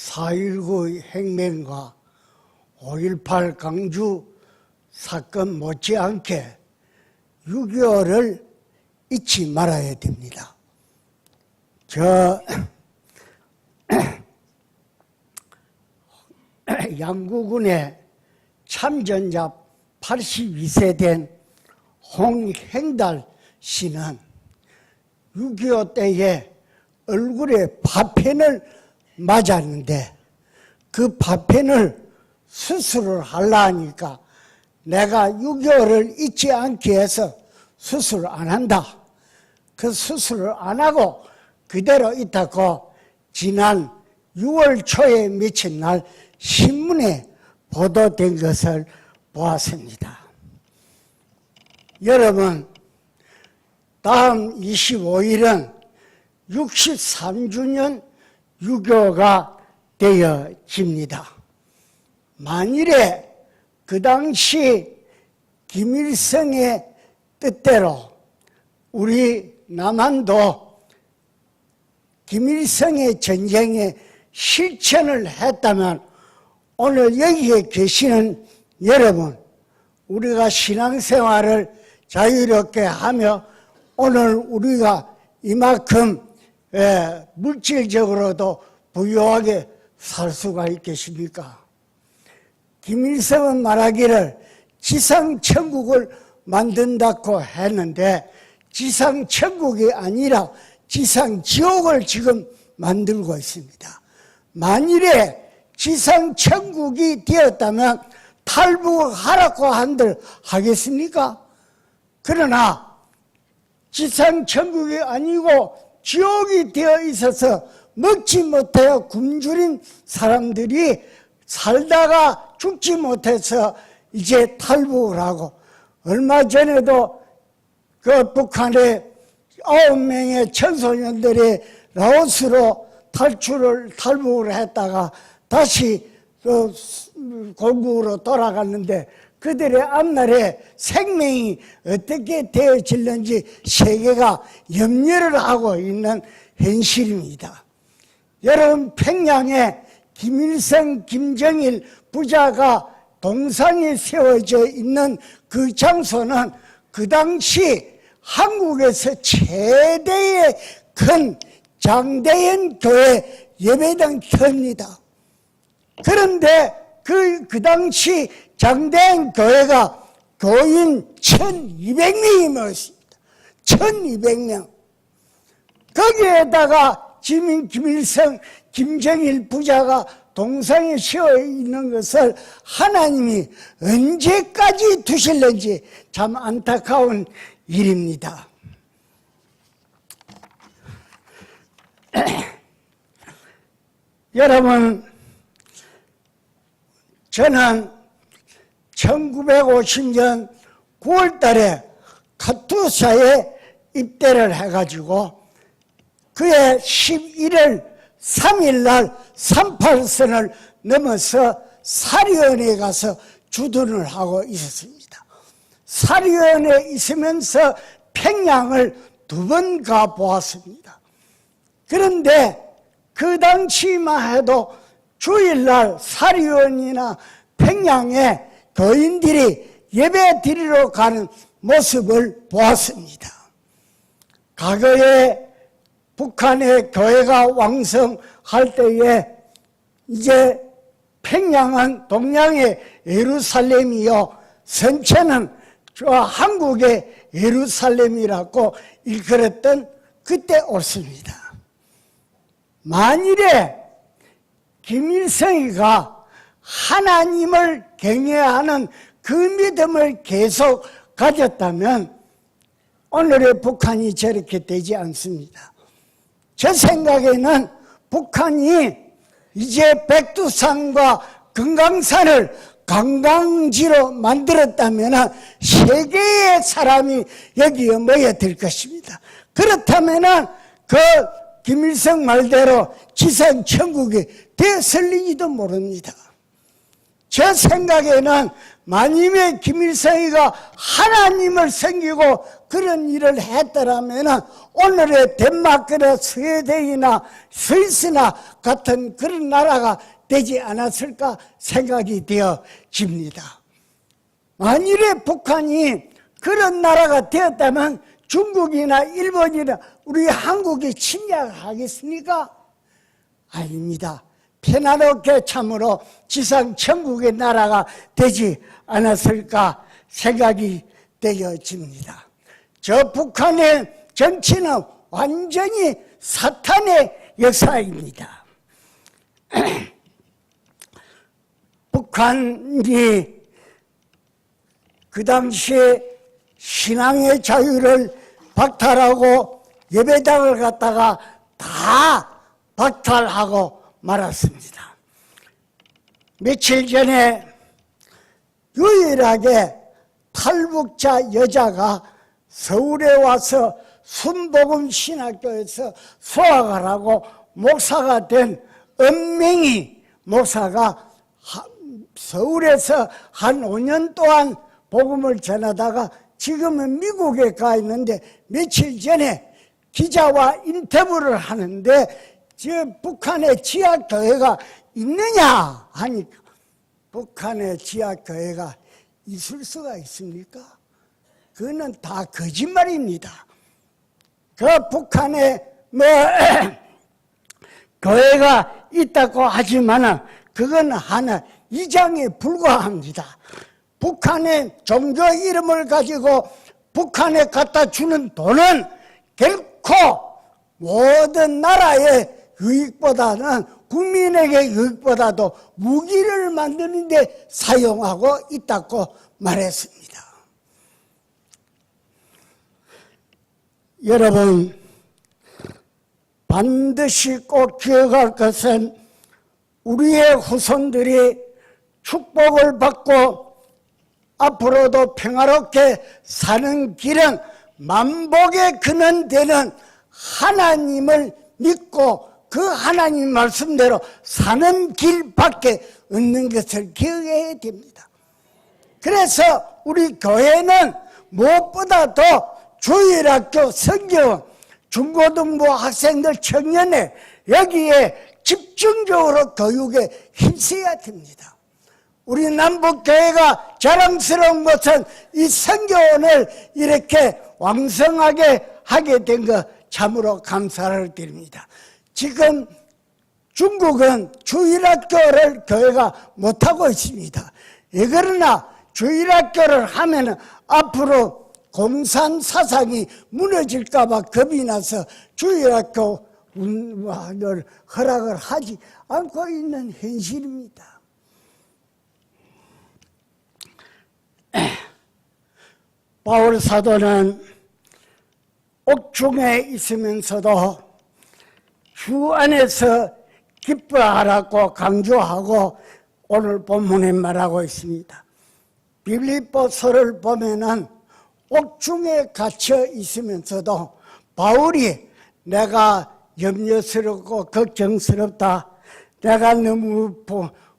4.19 혁명과 5.18 강주 사건 못지않게 6.25를 잊지 말아야 됩니다. 양구군의 참전자 82세 된 홍행달 씨는 6.25 때에 얼굴에 파편을 맞았는데 그 파편을 수술을 하려니까 내가 6.25를 잊지 않기 위해서 수술을 안 한다. 그 수술을 안 하고 그대로 있다고 지난 6월 초에 미친 날 신문에 보도된 것을 보았습니다. 여러분, 다음 25일은 63주년 6.25가 되어집니다. 만일에 그 당시 김일성의 뜻대로 우리 남한도 김일성의 전쟁에 실천을 했다면 오늘 여기에 계시는 여러분, 우리가 신앙생활을 자유롭게 하며 오늘 우리가 이만큼 물질적으로도 부유하게 살 수가 있겠습니까? 김일성은 말하기를 지상천국을 만든다고 했는데 지상천국이 아니라 지상지옥을 지금 만들고 있습니다. 만일에 지상천국이 되었다면 탈북하라고 한들 하겠습니까? 그러나 지상천국이 아니고 지옥이 되어 있어서 먹지 못하여 굶주린 사람들이 살다가 죽지 못해서 이제 탈북을 하고, 얼마 전에도 그 북한의 9명의 청소년들이 라오스로 탈북을 했다가 다시 그 고국으로 돌아갔는데 그들의 앞날에 생명이 어떻게 되어질는지 세계가 염려를 하고 있는 현실입니다. 여러분, 평양에 김일성, 김정일 부자가 동상이 세워져 있는 그 장소는 그 당시 한국에서 최대의 큰 장대현 교회 예배당 터입니다. 그런데 그 당시 장대현 교회가 교인 1200명이 모였습니다. 1200명. 거기에다가 김일성, 김정일 부자가 동상에 세워 있는 것을 하나님이 언제까지 두실는지 참 안타까운 일입니다. 여러분, 저는 1950년 9월 달에 카투사에 입대를 해가지고 그해 11월 3일 날 38선을 넘어서 사리원에 가서 주둔을 하고 있었습니다. 사리원에 있으면서 평양을 2번 가보았습니다. 그런데 그 당시만 해도 주일날 사리원이나 평양에 교인들이 예배 드리러 가는 모습을 보았습니다. 과거에 북한의 교회가 왕성할 때에 이제 평양은 동양의 예루살렘이요, 선체는 한국의 예루살렘이라고 일컬었던 그때 옳습니다. 만일에 김일성이가 하나님을 경외하는 그 믿음을 계속 가졌다면 오늘의 북한이 저렇게 되지 않습니다. 제 생각에는 북한이 이제 백두산과 금강산을 관광지로 만들었다면 세계의 사람이 여기에 모여들 것입니다. 그렇다면 그 김일성 말대로 지상천국이 되었을지도 모릅니다. 제 생각에는 만임의 김일성이가 하나님을 섬기고 그런 일을 했더라면 오늘의 덴마크나 스웨덴이나 스위스나 같은 그런 나라가 되지 않았을까 생각이 되어집니다. 만일에 북한이 그런 나라가 되었다면 중국이나 일본이나 우리 한국이 침략하겠습니까? 아닙니다. 편안하게 참으로 지상 천국의 나라가 되지 않았을까 생각이 되어집니다. 저 북한의 정치는 완전히 사탄의 역사입니다. 북한이 그 당시에 신앙의 자유를 박탈하고 예배당을 갖다가 다 박탈하고 말았습니다. 며칠 전에 유일하게 탈북자 여자가 서울에 와서 순복음 신학교에서 수학을 하고 목사가 된 은명희 목사가 서울에서 한 5년 동안 복음을 전하다가 지금은 미국에 가 있는데 며칠 전에 기자와 인터뷰를 하는데 저 북한에 지하교회가 있느냐 하니까 북한에 지하교회가 있을 수가 있습니까? 그거는 다 거짓말입니다. 그 북한에 교회가 있다고 하지만 그건 하나 이장에 불과합니다. 북한의 종교 이름을 가지고 북한에 갖다 주는 돈은 결코 모든 나라의 유익보다는 국민에게 유익보다도 무기를 만드는 데 사용하고 있다고 말했습니다. 여러분, 반드시 꼭 기억할 것은 우리의 후손들이 축복을 받고 앞으로도 평화롭게 사는 길은 만복의 근원되는 하나님을 믿고 그 하나님 말씀대로 사는 길밖에 없는 것을 기억해야 됩니다. 그래서 우리 교회는 무엇보다도 주일학교, 성경, 중고등부 학생들, 청년회 여기에 집중적으로 교육에 힘써야 됩니다. 우리 남북교회가 자랑스러운 것은 이 선교원을 이렇게 왕성하게 하게 된 것 참으로 감사를 드립니다. 지금 중국은 주일학교를 교회가 못하고 있습니다. 그러나 주일학교를 하면 앞으로 공산 사상이 무너질까 봐 겁이 나서 주일학교를 허락을 하지 않고 있는 현실입니다. 바울 사도는 옥중에 있으면서도 주 안에서 기뻐하라고 강조하고 오늘 본문에 말하고 있습니다. 빌립보서를 보면은 옥중에 갇혀 있으면서도 바울이 내가 염려스럽고 걱정스럽다, 내가 너무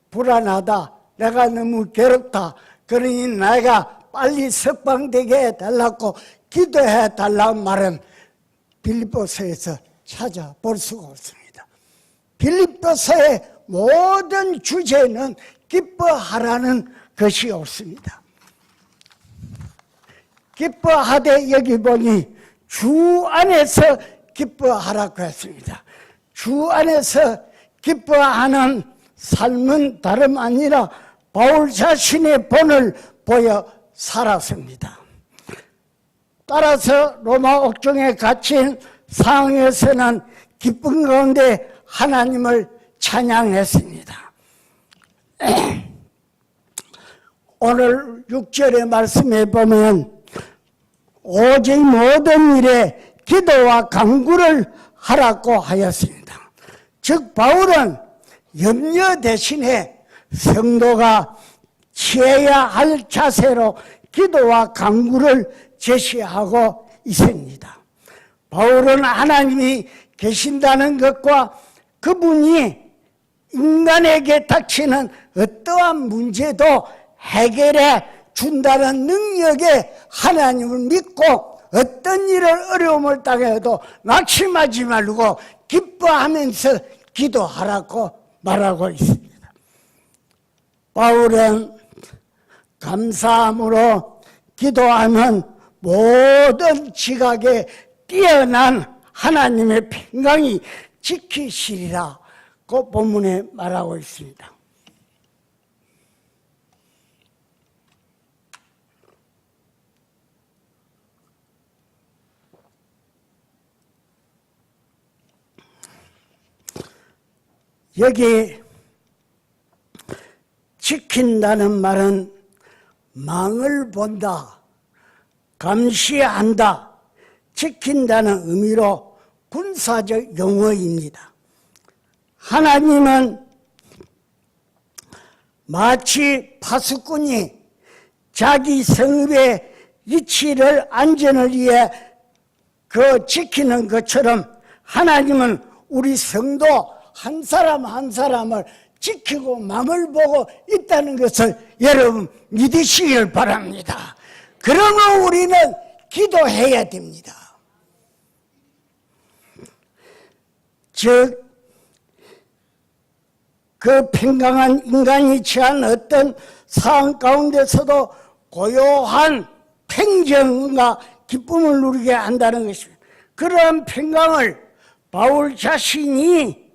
불안하다, 내가 너무 괴롭다, 그러니 내가 빨리 석방되게 해달라고 기도해달라는 말은 빌립보서에서 찾아볼 수가 없습니다. 빌립보서의 모든 주제는 기뻐하라는 것이 없습니다. 기뻐하되 여기 보니 주 안에서 기뻐하라고 했습니다. 주 안에서 기뻐하는 삶은 다름 아니라 바울 자신의 본을 보여 살았습니다. 따라서 로마 옥중에 갇힌 상황에서는 기쁜 가운데 하나님을 찬양했습니다. 오늘 6절의 말씀에 보면 오직 모든 일에 기도와 간구를 하라고 하였습니다. 즉 바울은 염려 대신에 성도가 취해야 할 자세로 기도와 간구를 제시하고 있습니다. 바울은 하나님이 계신다는 것과 그분이 인간에게 닥치는 어떠한 문제도 해결해 준다는 능력의 하나님을 믿고 어떤 일을 어려움을 당해도 낙심하지 말고 기뻐하면서 기도하라고 말하고 있습니다. 바울은 감사함으로 기도하면 모든 지각에 뛰어난 하나님의 평강이 지키시리라고 본문에 말하고 있습니다. 여기 지킨다는 말은 망을 본다, 감시한다, 지킨다는 의미로 군사적 용어입니다. 하나님은 마치 파수꾼이 자기 성읍의 위치를 안전을 위해 지키는 것처럼 하나님은 우리 성도 한 사람 한 사람을 지키고 망을 보고 있다는 것을 여러분 믿으시길 바랍니다. 그러면 우리는 기도해야 됩니다. 즉, 그 평강한 인간이 처한 어떤 상황 가운데서도 고요한 평정과 기쁨을 누리게 한다는 것입니다. 그러한 평강을 바울 자신이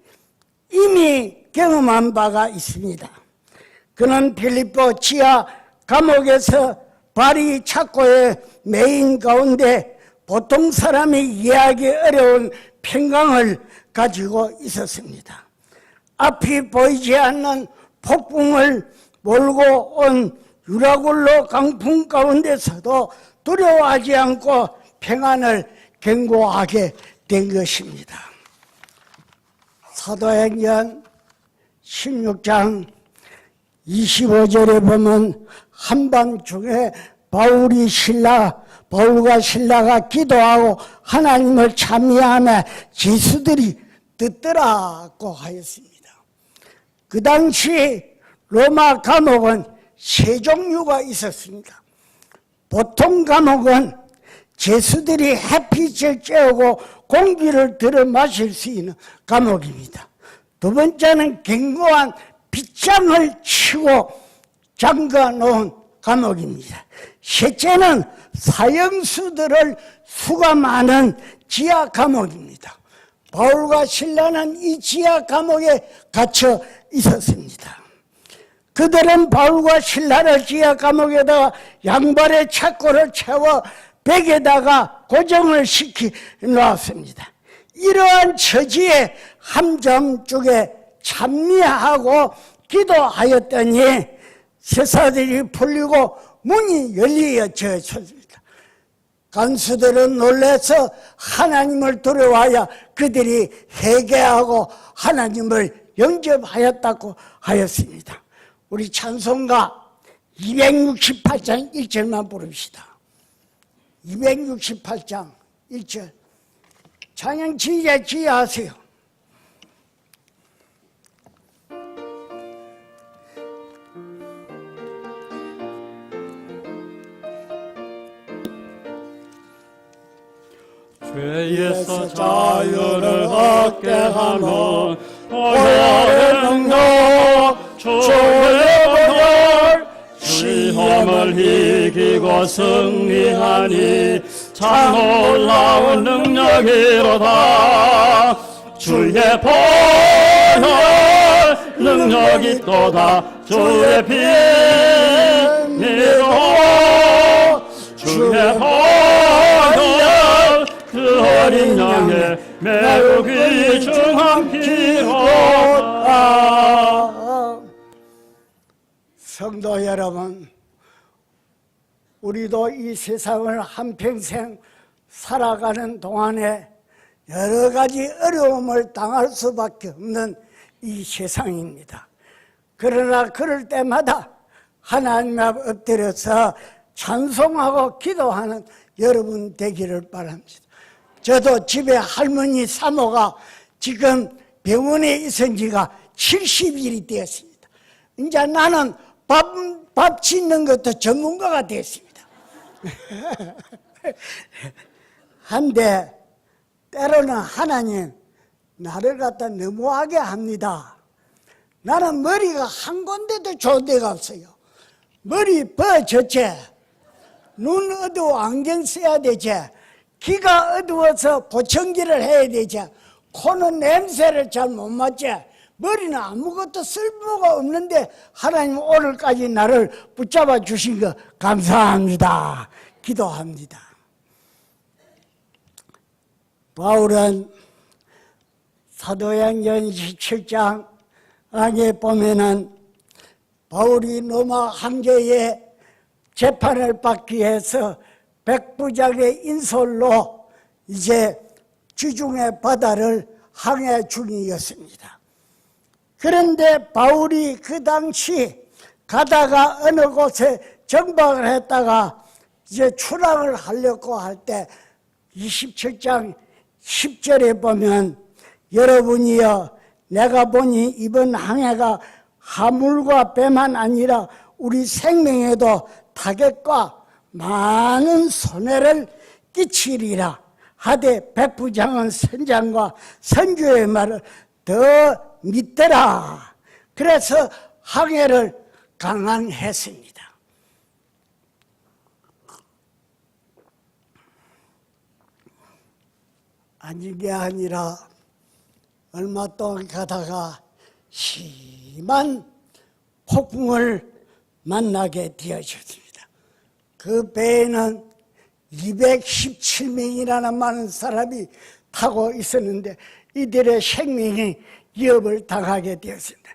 이미 경험한 바가 있습니다. 그는 빌립보 지하 감옥에서 바리 착고의 매인 가운데 보통 사람이 이해하기 어려운 평강을 가지고 있었습니다. 앞이 보이지 않는 폭풍을 몰고 온 유라굴로 강풍 가운데서도 두려워하지 않고 평안을 견고하게 된 것입니다. 사도행전 16장 25절에 보면 한밤중에 바울과 신라가 기도하고 하나님을 찬미하며 죄수들이 듣더라고 하였습니다. 그 당시 로마 감옥은 세 종류가 있었습니다. 보통 감옥은 죄수들이 햇빛을 쬐고 공기를 들어 마실 수 있는 감옥입니다. 두 번째는 견고한 빗장을 치고 잠가 놓은 감옥입니다. 셋째는 사형수들을 수감하는 지하 감옥입니다. 바울과 신라는 이 지하 감옥에 갇혀 있었습니다. 그들은 바울과 신라를 지하 감옥에다가 양발의 착고를 채워 벽에다가 고정을 시켜 놓았습니다. 이러한 처지에 함정쪽에 찬미하고 기도하였더니 세사들이 풀리고 문이 열리어졌습니다. 간수들은 놀라서 하나님을 두려워하여 그들이 회개하고 하나님을 영접하였다고 하였습니다. 우리 찬송가 268장 1절만 부릅시다. 268장 1절 찬양 지휘하세요. 죄에서 자유를 얻게 하는 보혈의 능력 주의 보혈 시험을 이기고 승리하니 참 놀라운 능력이로다. 주의 보혈 능력이 또다. 주의 피로 주의 보혈 그 어린 양의 매우 귀중한 피로다. 성도 여러분, 우리도 이 세상을 한평생 살아가는 동안에 여러 가지 어려움을 당할 수밖에 없는 이 세상입니다. 그러나 그럴 때마다 하나님 앞 엎드려서 찬송하고 기도하는 여러분 되기를 바랍니다. 저도 집에 할머니 사모가 지금 병원에 있은 지가 70일이 되었습니다. 이제 나는 밥 짓는 것도 전문가가 됐습니다. 한데 때로는 하나님 나를 갖다 너무하게 합니다. 나는 머리가 한 군데도 좋은 데가 없어요. 머리 버졌지, 눈 어두워 안경 써야 되지, 귀가 어두워서 보청기를 해야 되지, 코는 냄새를 잘 못 맡지, 머리는 아무것도 쓸모가 없는데 하나님 오늘까지 나를 붙잡아 주신 거 감사합니다. 기도합니다. 바울은 사도행전 17장에 보면은 바울이 로마 황제의 재판을 받기 위해서 백부장의 인솔로 이제 지중해 바다를 항해 중이었습니다. 그런데 바울이 그 당시 가다가 어느 곳에 정박을 했다가 이제 출항을 하려고 할 때 27장 10절에 보면 여러분이여 내가 보니 이번 항해가 화물과 배만 아니라 우리 생명에도 타격과 많은 손해를 끼치리라 하되 백부장은 선장과 선주의 말을 더 믿더라. 그래서 항해를 강행했습니다. 아닌 게 아니라 얼마 동안 가다가 심한 폭풍을 만나게 되어졌습니다. 그 배에는 217명이라는 많은 사람이 타고 있었는데 이들의 생명이 위협을 당하게 되었습니다.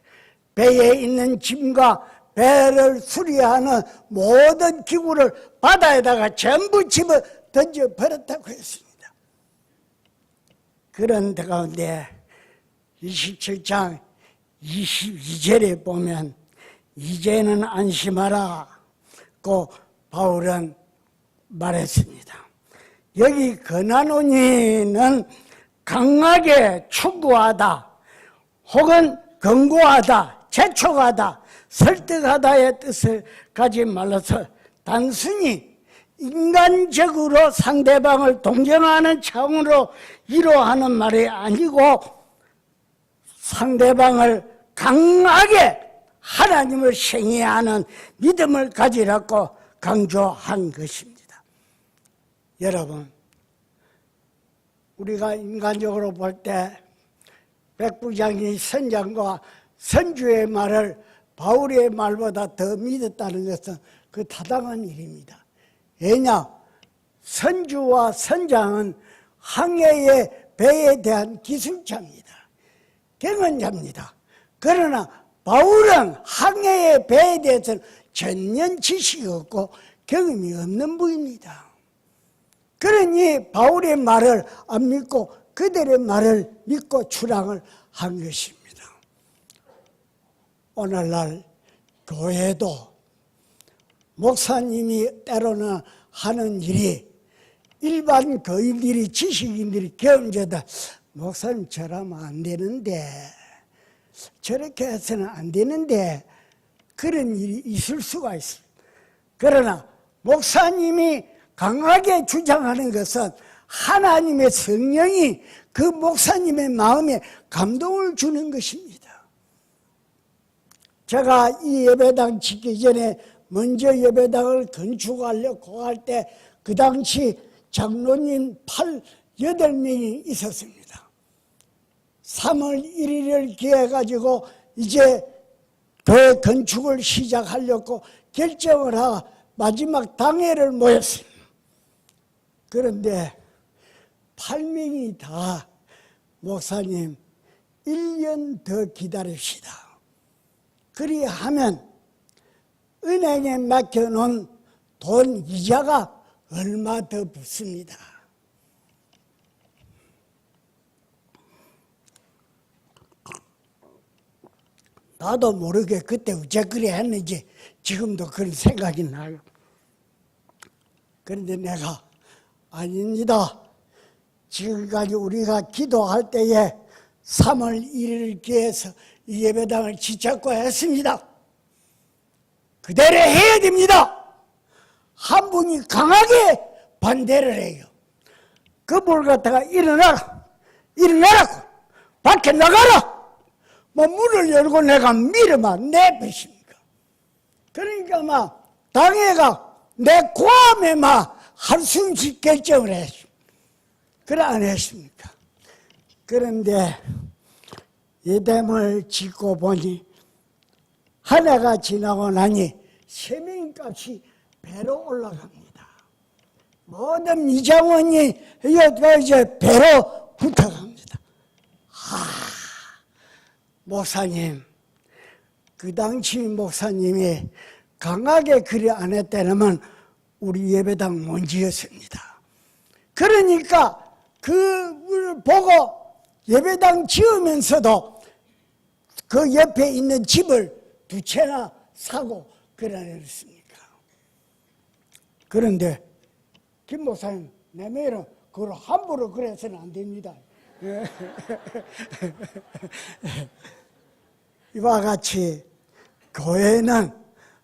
배에 있는 짐과 배를 수리하는 모든 기구를 바다에다가 전부 집어 던져버렸다고 했습니다. 그런 가운데 27장 22절에 보면 이제는 안심하라고 바울은 말했습니다. 여기 근한원이는 강하게 추구하다 혹은 권고하다, 재촉하다, 설득하다의 뜻을 가지 말라서 단순히 인간적으로 상대방을 동정하는 차원으로 이루어하는 말이 아니고 상대방을 강하게 하나님을 생애하는 믿음을 가지라고 강조한 것입니다. 여러분, 우리가 인간적으로 볼 때 백부장이 선장과 선주의 말을 바울의 말보다 더 믿었다는 것은 그 타당한 일입니다. 왜냐? 선주와 선장은 항해의 배에 대한 기술자입니다. 경험자입니다. 그러나 바울은 항해의 배에 대해서는 전혀 지식이 없고 경험이 없는 분입니다. 그러니 바울의 말을 안 믿고 그들의 말을 믿고 출항을 한 것입니다. 오늘날 교회도 목사님이 때로는 하는 일이 일반 교인들이 지식인들이 경험자다. 목사님 저러면 안 되는데, 저렇게 해서는 안 되는데, 그런 일이 있을 수가 있습니다. 그러나 목사님이 강하게 주장하는 것은 하나님의 성령이 그 목사님의 마음에 감동을 주는 것입니다. 제가 이 예배당 짓기 전에 먼저 예배당을 건축하려고 할 때 그 당시 장로님 8-8명이 있었습니다. 3월 1일을 기해가지고 이제 교회 건축을 시작하려고 결정을 하고 마지막 당회를 모였습니다. 그런데 8명이 다 목사님 1년 더 기다립시다. 그리하면 은행에 맡겨놓은 돈 이자가 얼마 더 붙습니다. 나도 모르게 그때 어째 그래 했는지 지금도 그런 생각이 나요. 그런데 내가 아닙니다. 지금까지 우리가 기도할 때에 3월 1일 기해서 이 예배당을 지켰고 했습니다. 그대로 해야 됩니다. 한 분이 강하게 반대를 해요. 그분을 갖다가 일어나라, 일어나라고, 밖에 나가라. 뭐 문을 열고 내가 밀어만 내버리십니까? 그러니까 막 당회가 내 고함에 막 한숨씩 결정을 했습니다. 그래 안 했습니까? 그런데 예담을 짓고 보니 한 해가 지나고 나니 세명값이 배로 올라갑니다. 모든 이장원이 이제 배로 붙어갑니다. 목사님, 그 당시 목사님이 강하게 그리 안 했다면 우리 예배당 못 지었습니다. 그러니까 그걸 보고 예배당 지으면서도 그 옆에 있는 집을 2채나 사고 그러냈습니까? 그런데 김 목사님, 내 말은 그걸 함부로 그래서는 안 됩니다. 이와 같이 교회는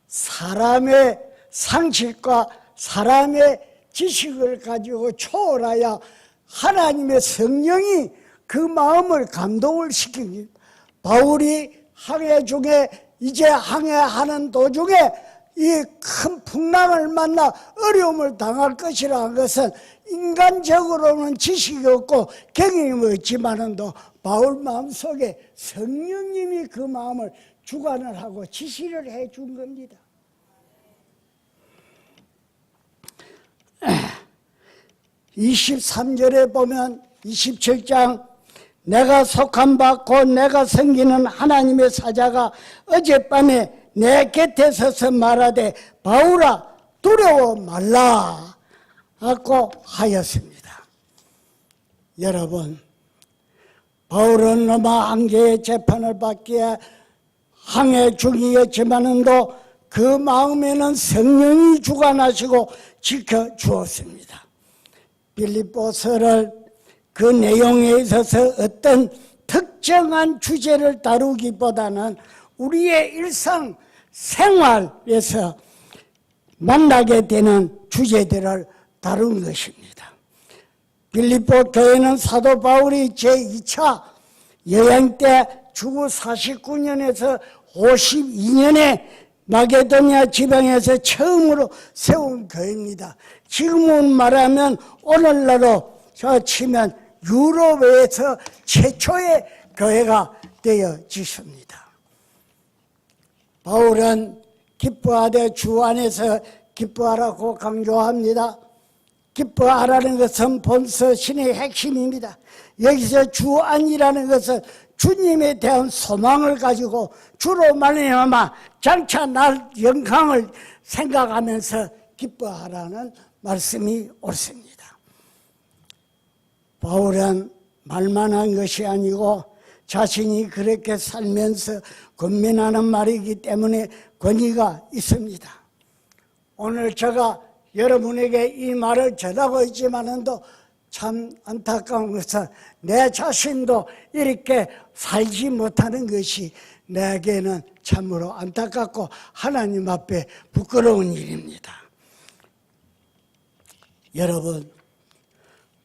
사람의 상식과 사람의 지식을 가지고 초월하여 하나님의 성령이 그 마음을 감동을 시킵니다. 바울이 항해 중에 이제 항해하는 도중에 이 큰 풍랑을 만나 어려움을 당할 것이라 한 것은 인간적으로는 지식이 없고 경험이 없지만은도 바울 마음속에 성령님이 그 마음을 주관을 하고 지시를 해 준 겁니다. 23절에 보면 27장 내가 속한 바 곧 내가 섬기는 하나님의 사자가 어젯밤에 내 곁에 서서 말하되 바울아 두려워 말라 하고 하였습니다. 여러분, 바울은 로마 황제의 재판을 받기에 항해 중이었지만도 그 마음에는 성령이 주관하시고 지켜주었습니다. 빌립보서를 그 내용에 있어서 어떤 특정한 주제를 다루기보다는 우리의 일상 생활에서 만나게 되는 주제들을 다룬 것입니다. 빌립보 교회는 사도 바울이 제2차 여행 때 주후 49년에서 52년에 마게도니아 지방에서 처음으로 세운 교회입니다. 지금은 말하면 오늘날로 치면 유럽에서 최초의 교회가 되어지습니다. 바울은 기뻐하되 주 안에서 기뻐하라고 강조합니다. 기뻐하라는 것은 본서 신의 핵심입니다. 여기서 주 안이라는 것은 주님에 대한 소망을 가지고 주로 말미암아 장차 날 영광을 생각하면서 기뻐하라는 말씀이 옳습니다. 바울은 말만 한 것이 아니고 자신이 그렇게 살면서 권면하는 말이기 때문에 권위가 있습니다. 오늘 제가 여러분에게 이 말을 전하고 있지만도 참 안타까운 것은 내 자신도 이렇게 살지 못하는 것이 내게는 참으로 안타깝고 하나님 앞에 부끄러운 일입니다. 여러분,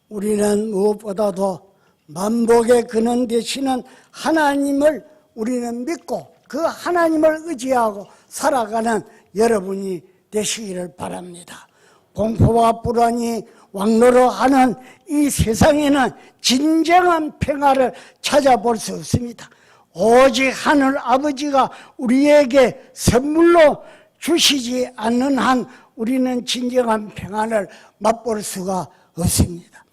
우리는 무엇보다도 만복의 근원 되시는 하나님을 우리는 믿고 그 하나님을 의지하고 살아가는 여러분이 되시기를 바랍니다. 공포와 불안이 왕노로하는 이 세상에는 진정한 평화를 찾아볼 수 없습니다. 오직 하늘 아버지가 우리에게 선물로 주시지 않는 한 우리는 진정한 평안을 맛볼 수가 없습니다.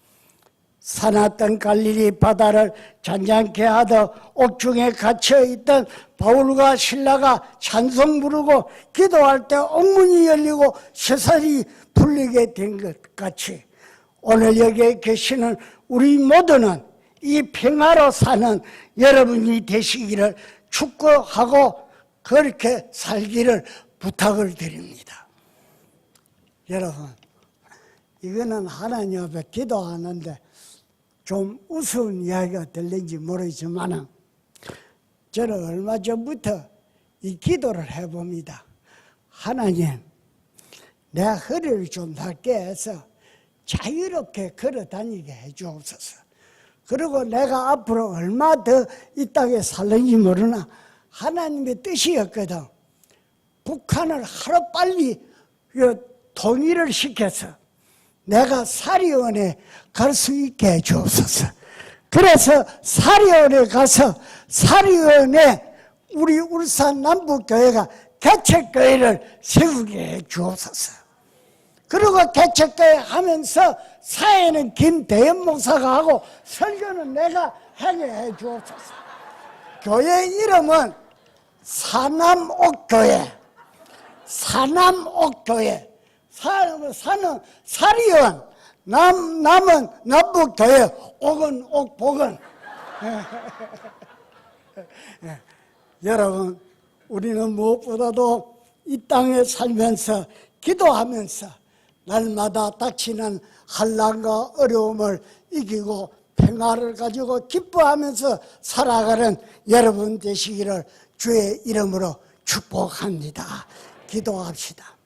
사나던 갈릴리 바다를 잔잔케 하던 옥중에 갇혀있던 바울과 실라가 찬송 부르고 기도할 때 옥문이 열리고 쇠살이 풀리게 된 것 같이 오늘 여기에 계시는 우리 모두는 이 평화로 사는 여러분이 되시기를 축복하고 그렇게 살기를 부탁을 드립니다. 여러분, 이거는 하나님 앞에 기도하는데 좀 우스운 이야기가 들린지 모르지만 저는 얼마 전부터 이 기도를 해봅니다. 하나님, 내 허리를 좀 낫게 해서 자유롭게 걸어 다니게 해주옵소서. 그리고 내가 앞으로 얼마 더 이 땅에 살는지 모르나 하나님의 뜻이었거든. 북한을 하루빨리 통일을 시켜서 내가 사리원에 갈 수 있게 해주옵소서. 그래서 사리원에 가서 사리원에 우리 울산 남북교회가 개척교회를 세우게 해주옵소서. 그리고 개척교회 하면서 사회는 김대현 목사가 하고 설교는 내가 하게 해주옵소서. 교회 이름은 사남옥교회. 사남옥교회. 산은 사리원, 남은 남북교회, 옥은 옥복은. 여러분, 우리는 무엇보다도 이 땅에 살면서 기도하면서 날마다 닥치는 환난과 어려움을 이기고 평화를 가지고 기뻐하면서 살아가는 여러분 되시기를 주의 이름으로 축복합니다. 기도합시다.